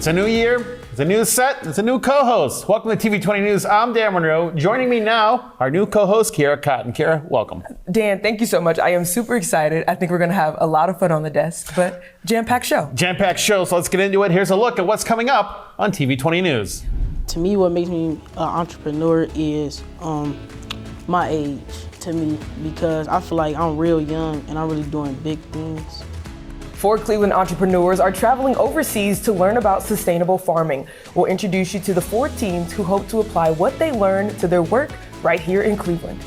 It's a new year, it's a new set, it's a new co-host. Welcome to TV20 News. I'm Dan Monroe. Joining me now, our new co-host, Kara Cotton. Kara, welcome. Dan, thank you so much. I am super excited. I think we're going to have a lot of fun on the desk, but jam-packed show. Jam-packed show, so let's get into it. Here's a look at what's coming up on TV20 News. To me, what makes me an entrepreneur is my age, to me, because I feel like I'm real young and I'm really doing big things. 4 Cleveland entrepreneurs are traveling overseas to learn about sustainable farming. We'll introduce you to the 4 teams who hope to apply what they learned to their work right here in Cleveland.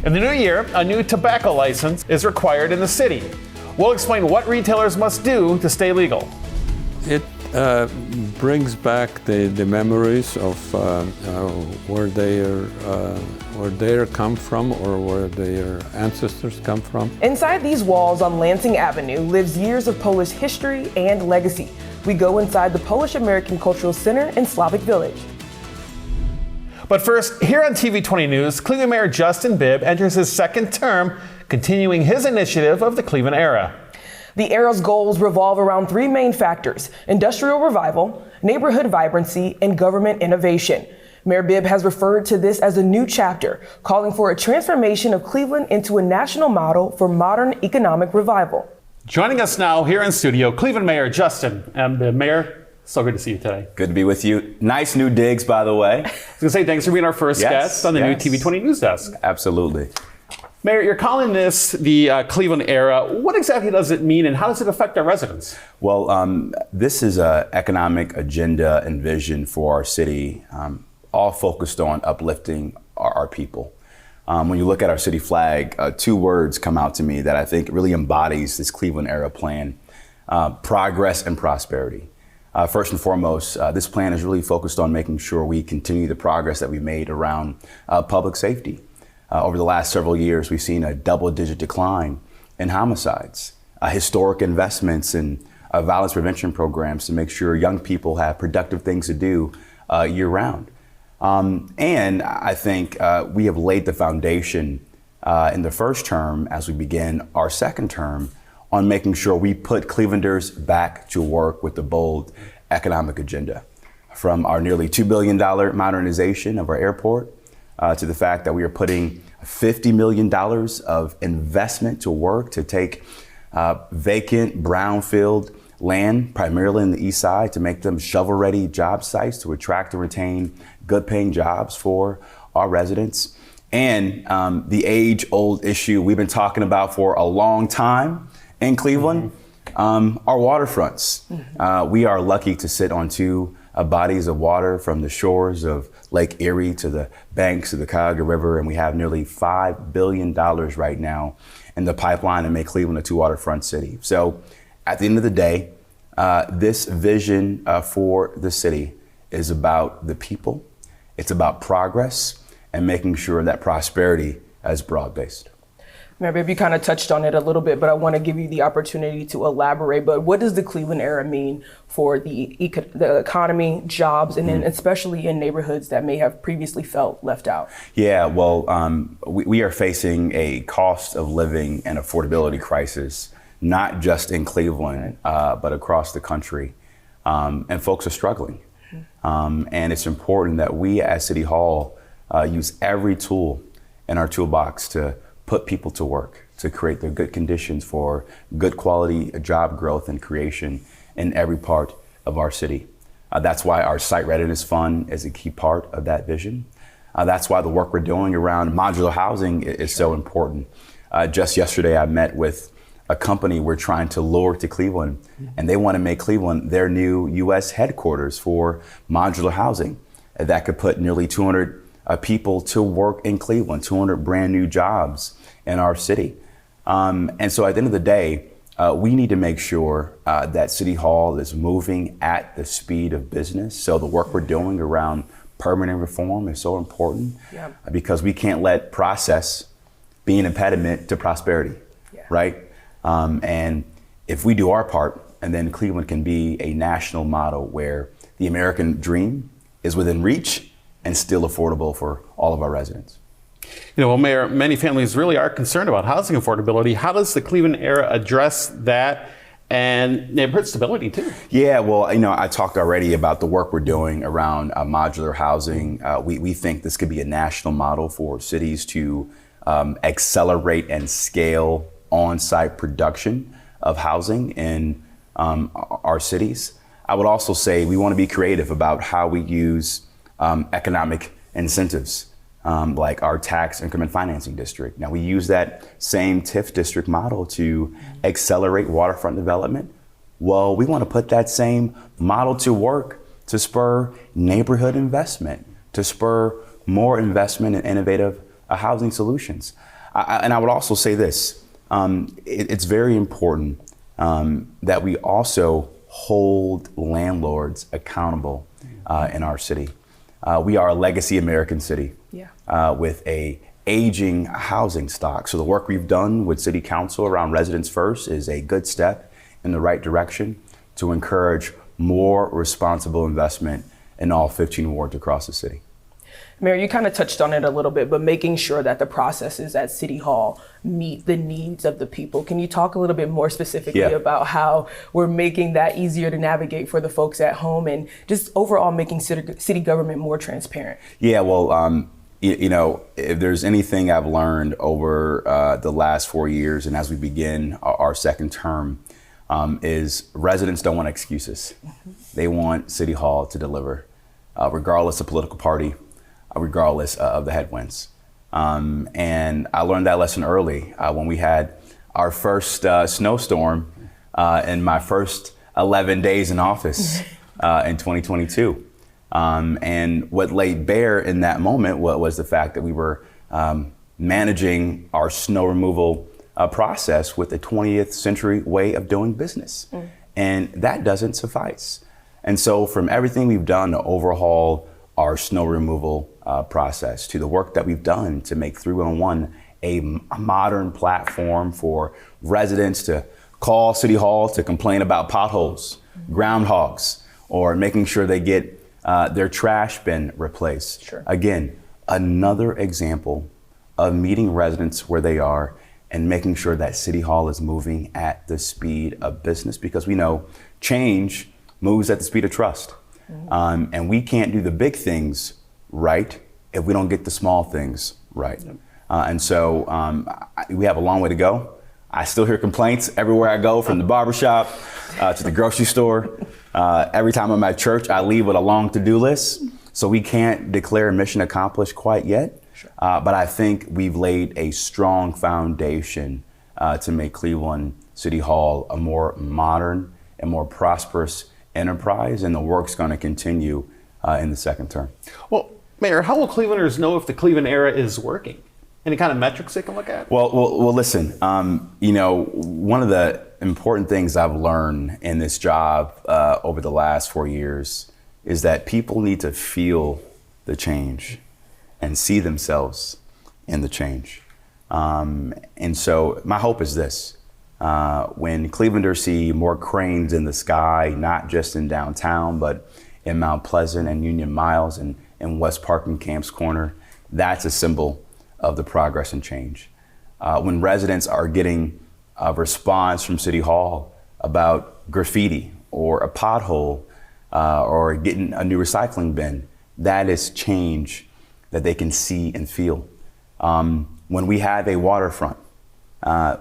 In the new year, a new tobacco license is required in the city. We'll explain what retailers must do to stay legal. It brings back the memories of where they come from or where their ancestors come from. Inside these walls on Lansing Avenue lives years of Polish history and legacy. We go inside the Polish American Cultural Center in Slavic Village. But first, here on TV20 News, Cleveland Mayor Justin Bibb enters his second term, continuing his initiative of the Cleveland era. The era's goals revolve around 3 main factors: industrial revival, neighborhood vibrancy, and government innovation. Mayor Bibb has referred to this as a new chapter, calling for a transformation of Cleveland into a national model for modern economic revival. Joining us now here in studio, Cleveland Mayor Justin Bibb. Mayor, so good to see you today. Good to be with you. Nice new digs, by the way. I was going to say thanks for being our first guest on the new TV20 News desk. Absolutely. Mayor, you're calling this the Cleveland era. What exactly does it mean and how does it affect our residents? Well, this is an economic agenda and vision for our city, all focused on uplifting our people. When you look at our city flag, 2 words come out to me that I think really embodies this Cleveland era plan: progress and prosperity. First and foremost, this plan is really focused on making sure we continue the progress that we made around public safety. Over the last several years, we've seen a double-digit decline in homicides, historic investments in violence prevention programs to make sure young people have productive things to do year-round. And I think we have laid the foundation in the first term as we begin our second term on making sure we put Clevelanders back to work with the bold economic agenda. From our nearly $2 billion modernization of our airport, to the fact that we are putting $50 million of investment to work to take vacant brownfield land, primarily in the east side, to make them shovel-ready job sites to attract and retain good-paying jobs for our residents. And the age-old issue we've been talking about for a long time in Cleveland, our waterfronts. We are lucky to sit on 2 bodies of water from the shores of Lake Erie to the banks of the Cuyahoga River, and we have nearly $5 billion right now in the pipeline to make Cleveland a 2 waterfront city. So at the end of the day, this vision for the city is about the people, it's about progress, and making sure that prosperity is broad-based. Mayor Bibb, you kind of touched on it a little bit, but I want to give you the opportunity to elaborate. But what does the Cleveland era mean for the economy, jobs, and then especially in neighborhoods that may have previously felt left out? Yeah, well, we are facing a cost of living and affordability crisis, not just in Cleveland, but across the country. And folks are struggling. And it's important that we as City Hall use every tool in our toolbox to put people to work, to create the good conditions for good quality job growth and creation in every part of our city. That's why our Site Readiness Fund is a key part of that vision. That's why the work we're doing around modular housing is so important. Just yesterday, I met with a company we're trying to lure to Cleveland, and they want to make Cleveland their new U.S. headquarters for modular housing that could put nearly 200 people to work in Cleveland, 200 brand new jobs in our city. And so at the end of the day, we need to make sure that City Hall is moving at the speed of business. So the work we're doing around permanent reform is so important because we can't let process be an impediment to prosperity, right? And if we do our part, and then Cleveland can be a national model where the American dream is within reach and still affordable for all of our residents. You know, well, Mayor, many families really are concerned about housing affordability. How does the Cleveland era address that? and neighborhood stability too. Yeah, well, I talked already about the work we're doing around modular housing. We think this could be a national model for cities to accelerate and scale on-site production of housing in our cities. I would also say we want to be creative about how we use economic incentives, like our tax increment financing district. Now, we use that same TIF district model to accelerate waterfront development. Well, we want to put that same model to work to spur neighborhood investment, to spur more investment in innovative housing solutions. And I would also say this, it's very important that we also hold landlords accountable in our city. We are a legacy American city with a aging housing stock. So the work we've done with City Council around Residents First is a good step in the right direction to encourage more responsible investment in all 15 wards across the city. Mayor, you kind of touched on it a little bit, but making sure that the processes at City Hall meet the needs of the people. Can you talk a little bit more specifically about how we're making that easier to navigate for the folks at home and just overall making city government more transparent? Yeah, well, if there's anything I've learned over the last 4 years and as we begin our second term, is residents don't want excuses. They want City Hall to deliver, regardless of political party, regardless of the headwinds. And I learned that lesson early when we had our first snowstorm in my first 11 days in office in 2022. And what laid bare in that moment was the fact that we were managing our snow removal process with a 20th century way of doing business. And that doesn't suffice. And so from everything we've done to overhaul our snow removal process, to the work that we've done to make 311 a modern platform for residents to call City Hall to complain about potholes, groundhogs, or making sure they get their trash bin replaced. Again, another example of meeting residents where they are and making sure that City Hall is moving at the speed of business, because we know change moves at the speed of trust. And we can't do the big things right if we don't get the small things right. And so we have a long way to go. I still hear complaints everywhere I go, from the barbershop to the grocery store. Every time I'm at church, I leave with a long to-do list. So we can't declare mission accomplished quite yet. But I think we've laid a strong foundation to make Cleveland City Hall a more modern and more prosperous enterprise, and the work's going to continue in the second term. Well, Mayor, how will Clevelanders know if the Cleveland era is working? Any kind of metrics they can look at? Well, listen, one of the important things I've learned in this job over the last 4 years is that people need to feel the change and see themselves in the change. And so my hope is this. When Clevelanders see more cranes in the sky, not just in downtown, but in Mount Pleasant and Union Miles and West Park and Camps Corner, that's a symbol of the progress and change. When residents are getting a response from City Hall about graffiti or a pothole or getting a new recycling bin, that is change that they can see and feel. When we have a waterfront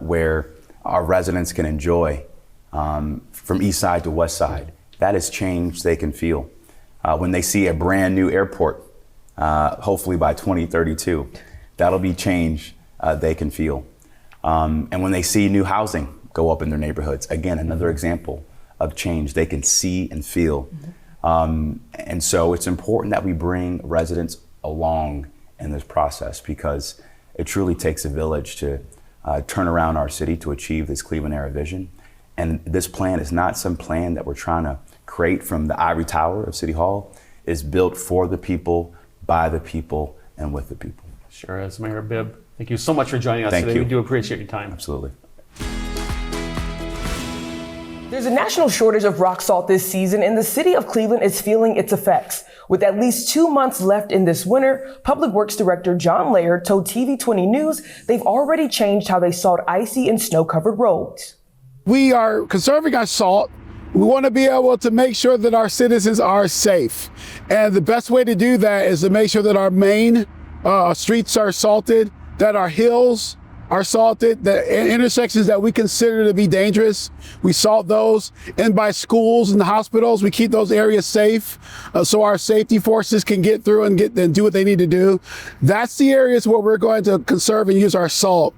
where our residents can enjoy from east side to west side, that is change they can feel. When they see a brand new airport, hopefully by 2032, that'll be change they can feel. And when they see new housing go up in their neighborhoods, again, another example of change they can see and feel. And so it's important that we bring residents along in this process, because it truly takes a village to turn around our city to achieve this Cleveland era vision. And this plan is not some plan that we're trying to create from the ivory tower of City Hall. It's built for the people, by the people, and with the people. Sure is. Mayor Bibb, thank you so much for joining us Thank today. you. We do appreciate your time. Absolutely. There's a national shortage of rock salt this season, and the city of Cleveland is feeling its effects. With at least 2 months left in this winter, Public Works Director John Laird told TV20 News they've already changed how they salt icy and snow-covered roads. we are conserving our salt. We want to be able to make sure that our citizens are safe. And the best way to do that is to make sure that our main streets are salted, that our hills are salted, the intersections that we consider to be dangerous, we salt those. And by schools and the hospitals, we keep those areas safe so our safety forces can get through and do what they need to do. That's the areas where we're going to conserve and use our salt.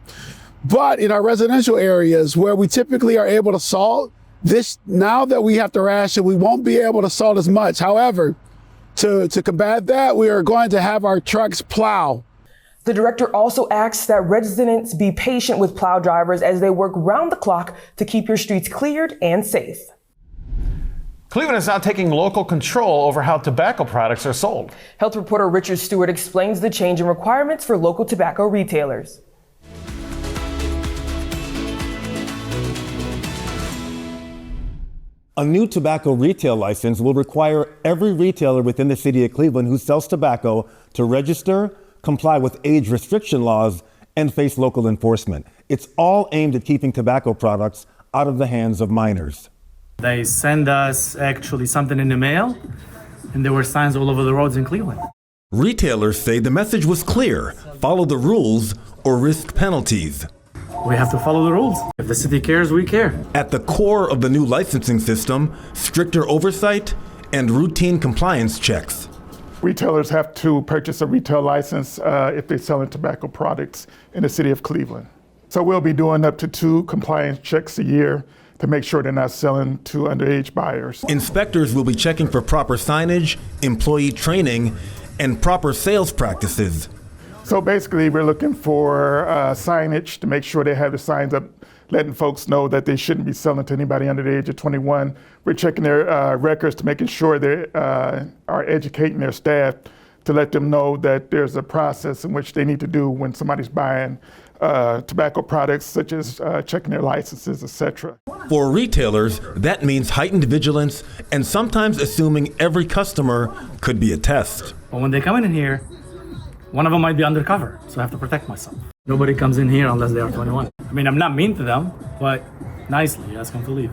But in our residential areas where we typically are able to salt, now that we have to ration, we won't be able to salt as much. However, to combat that, we are going to have our trucks plow. The director also asks that residents be patient with plow drivers as they work round the clock to keep your streets cleared and safe. Cleveland is now taking local control over how tobacco products are sold. Health reporter Richard Stewart explains the change in requirements for local tobacco retailers. A new tobacco retail license will require every retailer within the city of Cleveland who sells tobacco to register, comply with age restriction laws, and face local enforcement. It's all aimed at keeping tobacco products out of the hands of minors. They send us actually something in the mail, and there were signs all over the roads in Cleveland. Retailers say the message was clear: follow the rules or risk penalties. We have to follow the rules. If the city cares, we care. At the core of the new licensing system, stricter oversight and routine compliance checks. Retailers have to purchase a retail license if they're selling tobacco products in the city of Cleveland. So we'll be doing up to 2 compliance checks a year to make sure they're not selling to underage buyers. Inspectors will be checking for proper signage, employee training, and proper sales practices. So basically, we're looking for signage to make sure they have the signs up, letting folks know that they shouldn't be selling to anybody under the age of 21. We're checking their records to making sure they are educating their staff to let them know that there's a process in which they need to do when somebody's buying tobacco products, such as checking their licenses, etc. For retailers, that means heightened vigilance and sometimes assuming every customer could be a test. But when they come in here, one of them might be undercover, so I have to protect myself. Nobody comes in here unless they are 21. I mean, I'm not mean to them, but nicely ask them to leave.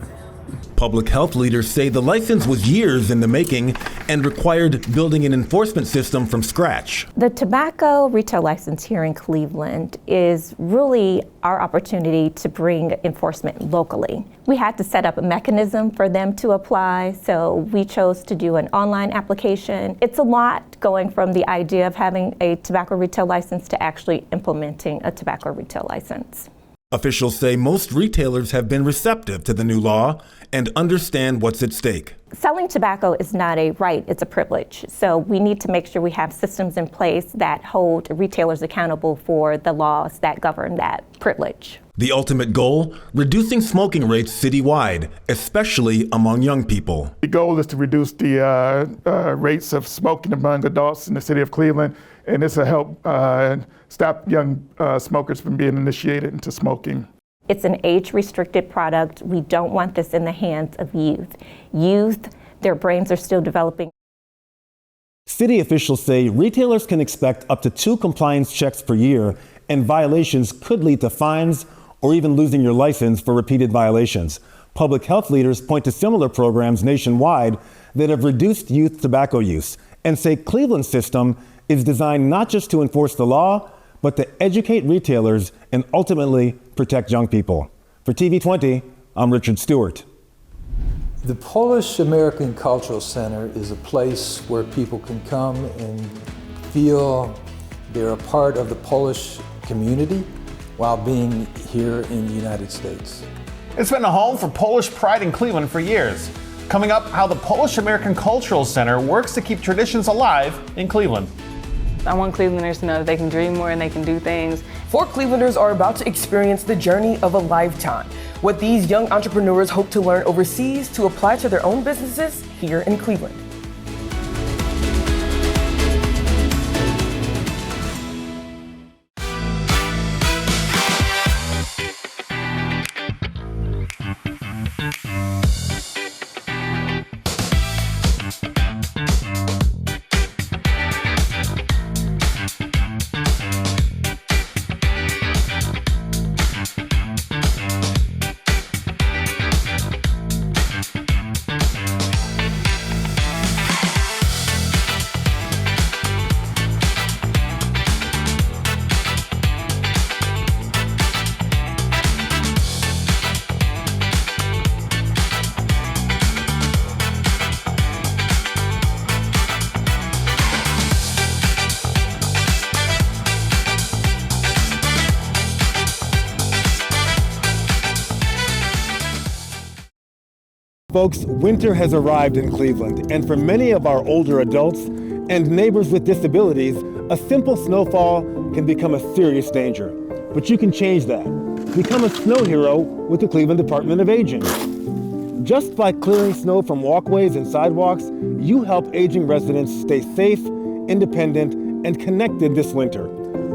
Public health leaders say the license was years in the making and required building an enforcement system from scratch. The tobacco retail license here in Cleveland is really our opportunity to bring enforcement locally. We had to set up a mechanism for them to apply, so we chose to do an online application. It's a lot going from the idea of having a tobacco retail license to actually implementing a tobacco retail license. Officials say most retailers have been receptive to the new law and understand what's at stake. Selling tobacco is not a right, it's a privilege. So we need to make sure we have systems in place that hold retailers accountable for the laws that govern that privilege. The ultimate goal, reducing smoking rates citywide, especially among young people. The goal is to reduce the rates of smoking among adults in the city of Cleveland, and this will help stop young smokers from being initiated into smoking. It's an age-restricted product. We don't want this in the hands of youth. Youth, their brains are still developing. City officials say retailers can expect up to 2 compliance checks per year, and violations could lead to fines or even losing your license for repeated violations. Public health leaders point to similar programs nationwide that have reduced youth tobacco use and say Cleveland's system is designed not just to enforce the law, but to educate retailers and ultimately protect young people. For TV20, I'm Richard Stewart. The Polish American Cultural Center is a place where people can come and feel they're a part of the Polish community while being here in the United States. It's been a home for Polish pride in Cleveland for years. Coming up, how the Polish American Cultural Center works to keep traditions alive in Cleveland. I want Clevelanders to know that they can dream more and they can do things. 4 Clevelanders are about to experience the journey of a lifetime. What these young entrepreneurs hope to learn overseas to apply to their own businesses here in Cleveland. Folks, winter has arrived in Cleveland, and for many of our older adults and neighbors with disabilities, a simple snowfall can become a serious danger. But you can change that. Become a snow hero with the Cleveland Department of Aging. Just by clearing snow from walkways and sidewalks, you help aging residents stay safe, independent, and connected this winter.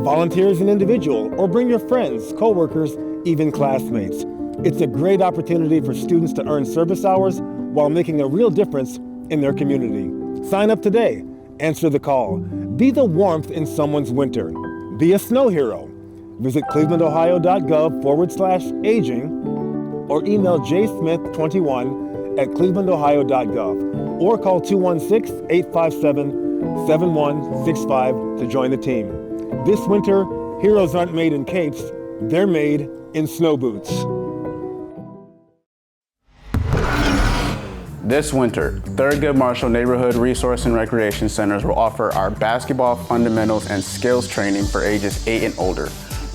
Volunteer as an individual or bring your friends, coworkers, even classmates. It's a great opportunity for students to earn service hours while making a real difference in their community. Sign up today. Answer the call. Be the warmth in someone's winter. Be a snow hero. Visit clevelandohio.gov/aging or email jsmith21@clevelandohio.gov or call 216-857-7165 to join the team. This winter, heroes aren't made in capes, they're made in snow boots. This winter, Thurgood Marshall Neighborhood Resource and Recreation Centers will offer our basketball fundamentals and skills training for ages 8 and older.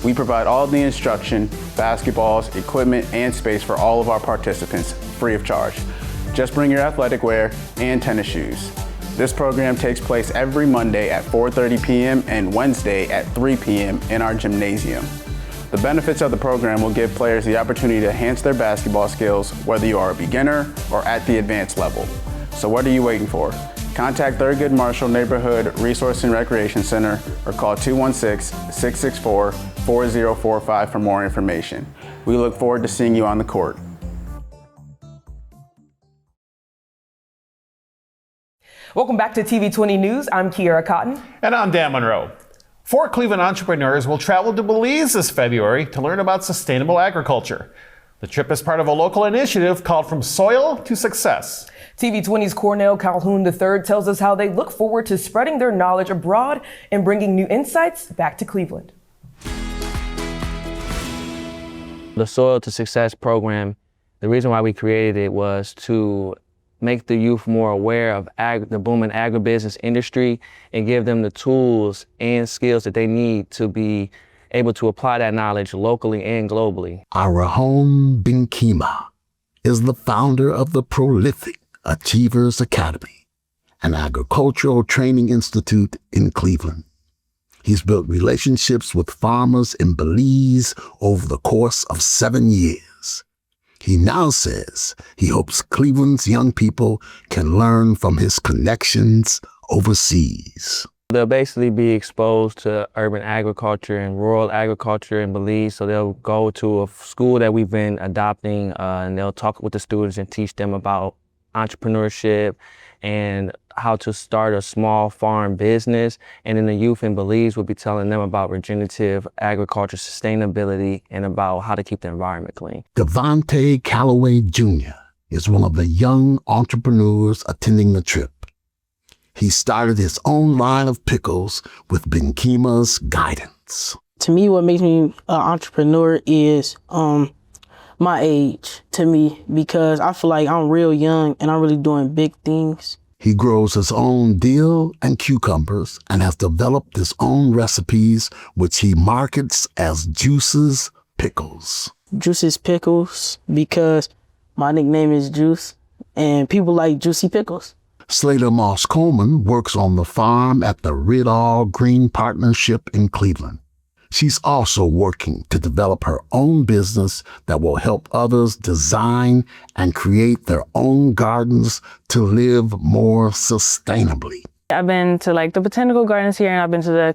We provide all the instruction, basketballs, equipment, and space for all of our participants, free of charge. Just bring your athletic wear and tennis shoes. This program takes place every Monday at 4:30 p.m. and Wednesday at 3 p.m. in our gymnasium. The benefits of the program will give players the opportunity to enhance their basketball skills, whether you are a beginner or at the advanced level. So what are you waiting for? Contact Thurgood Marshall Neighborhood Resource and Recreation Center or call 216-664-4045 for more information. We look forward to seeing you on the court. Welcome back to TV20 News. I'm Kiara Cotton. And I'm Dan Monroe. 4 Cleveland entrepreneurs will travel to Belize this February to learn about sustainable agriculture. The trip is part of a local initiative called From Soil to Success. TV20's Cornell Calhoun III tells us how they look forward to spreading their knowledge abroad and bringing new insights back to Cleveland. The Soil to Success program, the reason why we created it was to make the youth more aware of the booming agribusiness industry and give them the tools and skills that they need to be able to apply that knowledge locally and globally. Arahon Binkima is the founder of the prolific Achievers Academy, an agricultural training institute in Cleveland. He's built relationships with farmers in Belize over the course of 7 years. He now says he hopes Cleveland's young people can learn from his connections overseas. They'll basically be exposed to urban agriculture and rural agriculture in Belize. So they'll go to a school that we've been adopting and they'll talk with the students and teach them about entrepreneurship and how to start a small farm business. And then the youth in Belize will be telling them about regenerative agriculture, sustainability, and about how to keep the environment clean. Devontae Calloway Jr. is one of the young entrepreneurs attending the trip. He started his own line of pickles with Benkima's guidance. To me, what makes me an entrepreneur is my age, to me, because I feel like I'm real young and I'm really doing big things. He grows his own dill and cucumbers and has developed his own recipes, which he markets as Juice's Pickles. Juice's Pickles, because my nickname is Juice and people like juicy pickles. Slater Moss Coleman works on the farm at the Ridall Green Partnership in Cleveland. She's also working to develop her own business that will help others design and create their own gardens to live more sustainably. I've been to the botanical gardens here and I've been to the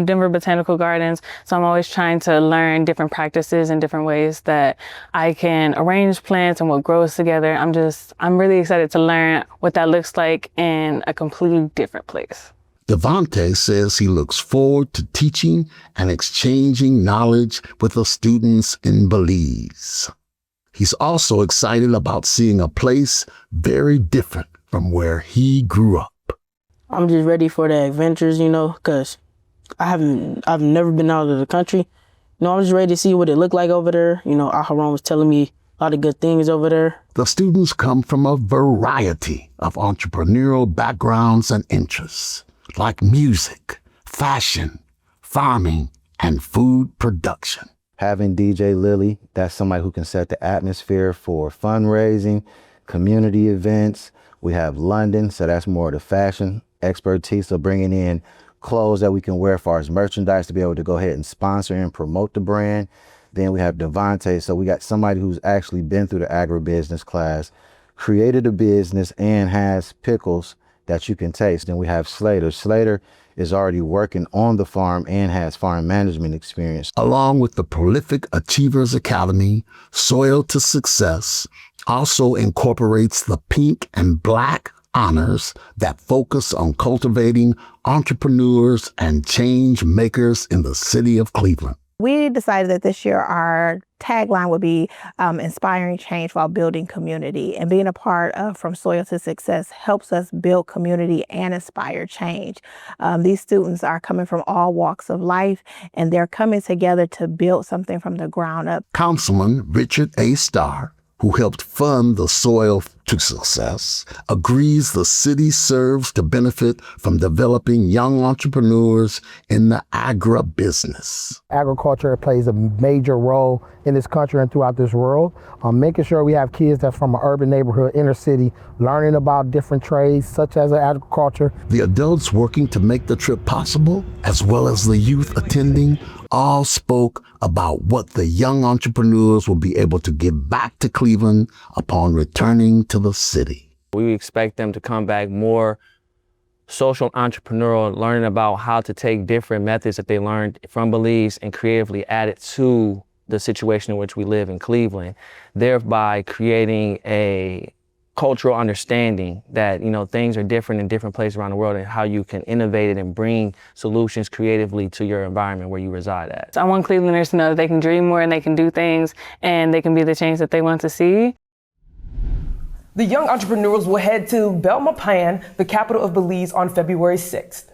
Denver Botanical Gardens. So I'm always trying to learn different practices and different ways that I can arrange plants and what grows together. I'm really excited to learn what that looks like in a completely different place. Devontae says he looks forward to teaching and exchanging knowledge with the students in Belize. He's also excited about seeing a place very different from where he grew up. I'm just ready for the adventures, because I've never been out of the country. I'm just ready to see what it looked like over there. Aharon was telling me a lot of good things over there. The students come from a variety of entrepreneurial backgrounds and interests, like music, fashion, farming, and food production. Having DJ Lily, that's somebody who can set the atmosphere for fundraising. community events. We have London, so that's more of the fashion expertise, so bringing in clothes that we can wear as far as merchandise to be able to go ahead and sponsor and promote the brand. Then we have Devontae, so we got somebody who's actually been through the agribusiness class, created a business, and has pickles that you can taste. Then we have Slater. Slater is already working on the farm and has farm management experience. Along with the prolific Achievers Academy, Soil to Success also incorporates the Pink and Black honors that focus on cultivating entrepreneurs and change makers in the city of Cleveland. We decided that this year our tagline would be inspiring change while building community, and being a part of From Soil to Success helps us build community and inspire change. These students are coming from all walks of life, and they're coming together to build something from the ground up. Councilman Richard A. Starr, who helped fund the Soil to Success, agrees the city serves to benefit from developing young entrepreneurs in the agribusiness. Agriculture plays a major role in this country and throughout this world. Making sure we have kids that's from an urban neighborhood, inner city, learning about different trades such as agriculture. The adults working to make the trip possible, as well as the youth attending, all spoke about what the young entrepreneurs will be able to give back to Cleveland upon returning to the city. We expect them to come back more social entrepreneurial, learning about how to take different methods that they learned from Belize and creatively add it to the situation in which we live in Cleveland, thereby creating a cultural understanding that, things are different in different places around the world and how you can innovate it and bring solutions creatively to your environment where you reside at. So I want Clevelanders to know that they can dream more and they can do things and they can be the change that they want to see. The young entrepreneurs will head to Belmopan, the capital of Belize, on February 6th.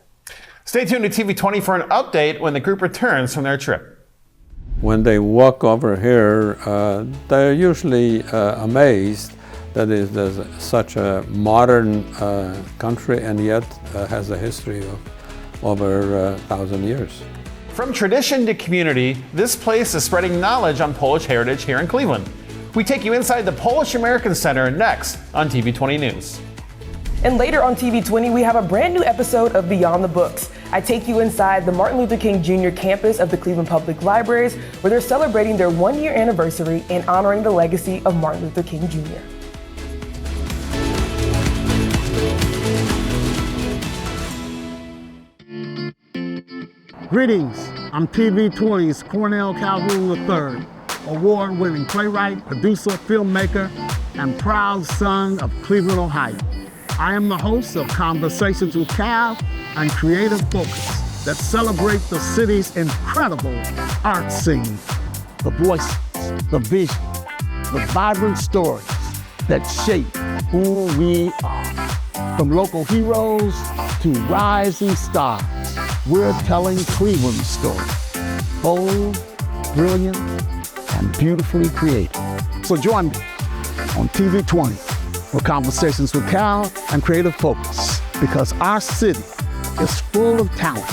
Stay tuned to TV20 for an update when the group returns from their trip. When they walk over here, they're usually amazed that there's such a modern country and yet has a history of over 1,000 years. From tradition to community, this place is spreading knowledge on Polish heritage here in Cleveland. We take you inside the Polish American Center next on TV20 News. And later on TV20, we have a brand new episode of Beyond the Books. I take you inside the Martin Luther King Jr. campus of the Cleveland Public Libraries, where they're celebrating their one-year anniversary and honoring the legacy of Martin Luther King Jr. Greetings, I'm TV20's Cornell Calhoun III, award-winning playwright, producer, filmmaker, and proud son of Cleveland, Ohio. I am the host of Conversations with Cal and Creative Focus that celebrate the city's incredible art scene. The voices, the vision, the vibrant stories that shape who we are. From local heroes to rising stars, we're telling Cleveland's story. Bold, brilliant, and beautifully creative. So join me on TV20 for Conversations with Cal and Creative Focus, because our city is full of talent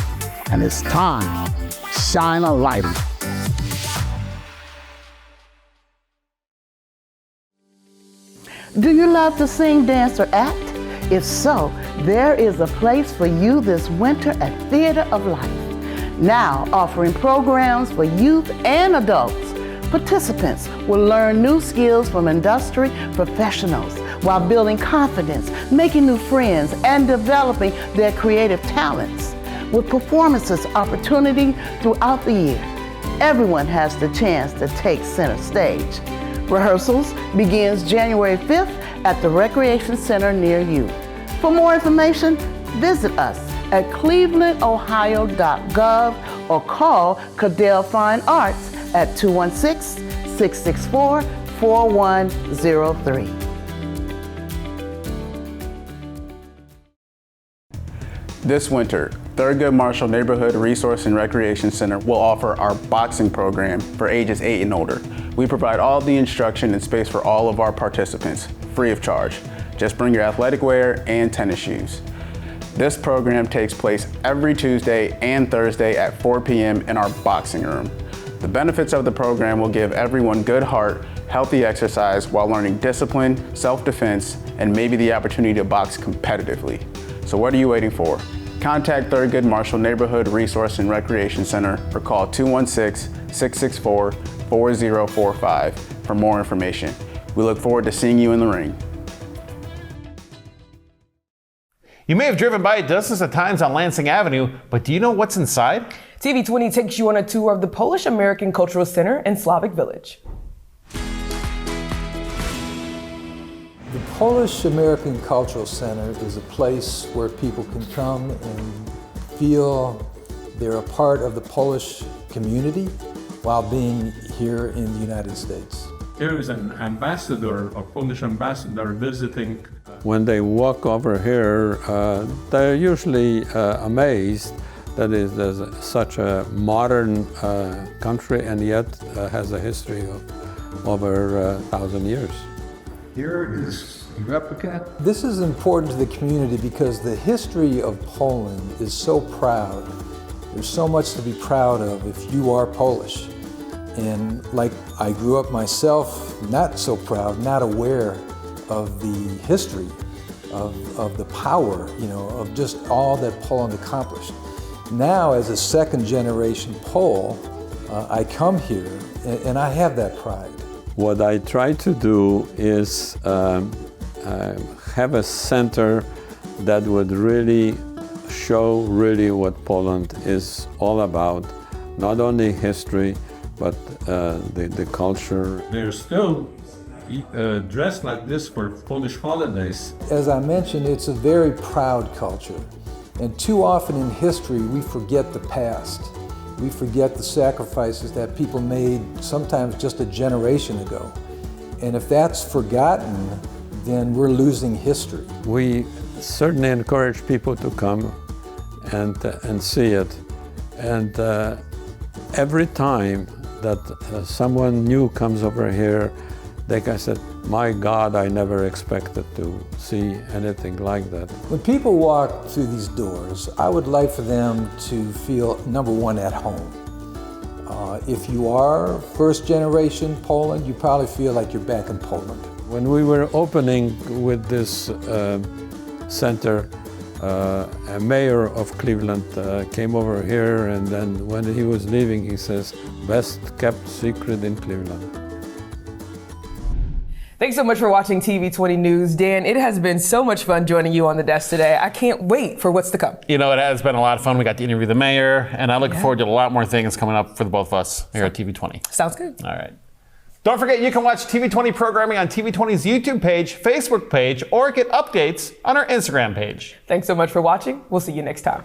and it's time to shine a light on it. Do you love to sing, dance, or act? If so, there is a place for you this winter at Theater of Life. Now offering programs for youth and adults. Participants will learn new skills from industry professionals while building confidence, making new friends, and developing their creative talents. With performances opportunity throughout the year, everyone has the chance to take center stage. Rehearsals begins January 5th at the Recreation Center near you. For more information, visit us at clevelandohio.gov or call Cadell Fine Arts at 216-664-4103. This winter, Thurgood Marshall Neighborhood Resource and Recreation Center will offer our boxing program for ages 8 and older. We provide all the instruction and space for all of our participants, free of charge. Just bring your athletic wear and tennis shoes. This program takes place every Tuesday and Thursday at 4 p.m. in our boxing room. The benefits of the program will give everyone good heart healthy exercise while learning discipline, self-defense, and maybe the opportunity to box competitively. So what are you waiting for? Contact Thurgood Marshall Neighborhood Resource and Recreation Center or call 216-664-4045 for more information. We look forward to seeing you in the ring. You may have driven by it dozens of times on Lansing Avenue, but do you know what's inside? TV20 takes you on a tour of the Polish American Cultural Center in Slavic Village. The Polish American Cultural Center is a place where people can come and feel they're a part of the Polish community while being here in the United States. Here is an ambassador, or Polish ambassador, visiting. When they walk over here, they're usually amazed that there's such a modern country and yet has a history of over 1,000 years. Here is a replica. This is important to the community because the history of Poland is so proud. There's so much to be proud of if you are Polish. And like I grew up myself, not so proud, not aware of the history, of the power, of just all that Poland accomplished. Now, as a second generation Pole, I come here and I have that pride. What I try to do is have a center that would really show what Poland is all about, not only history, but the culture. They're still dressed like this for Polish holidays. As I mentioned, it's a very proud culture. And too often in history, we forget the past. We forget the sacrifices that people made sometimes just a generation ago. And if that's forgotten, then we're losing history. We certainly encourage people to come and see it. And every time that someone new comes over here, like I said, my God, I never expected to see anything like that. When people walk through these doors, I would like for them to feel, number one, at home. If you are first generation Poland, you probably feel like you're back in Poland. When we were opening with this center, a mayor of Cleveland came over here, and then when he was leaving, he says, "Best kept secret in Cleveland." Thanks so much for watching TV20 News. Dan, it has been so much fun joining you on the desk today. I can't wait for what's to come. You know, it has been a lot of fun. We got to interview the mayor, and I look forward to a lot more things coming up for the both of us here at TV20. Sounds good. All right. Don't forget, you can watch TV20 programming on TV20's YouTube page, Facebook page, or get updates on our Instagram page. Thanks so much for watching. We'll see you next time.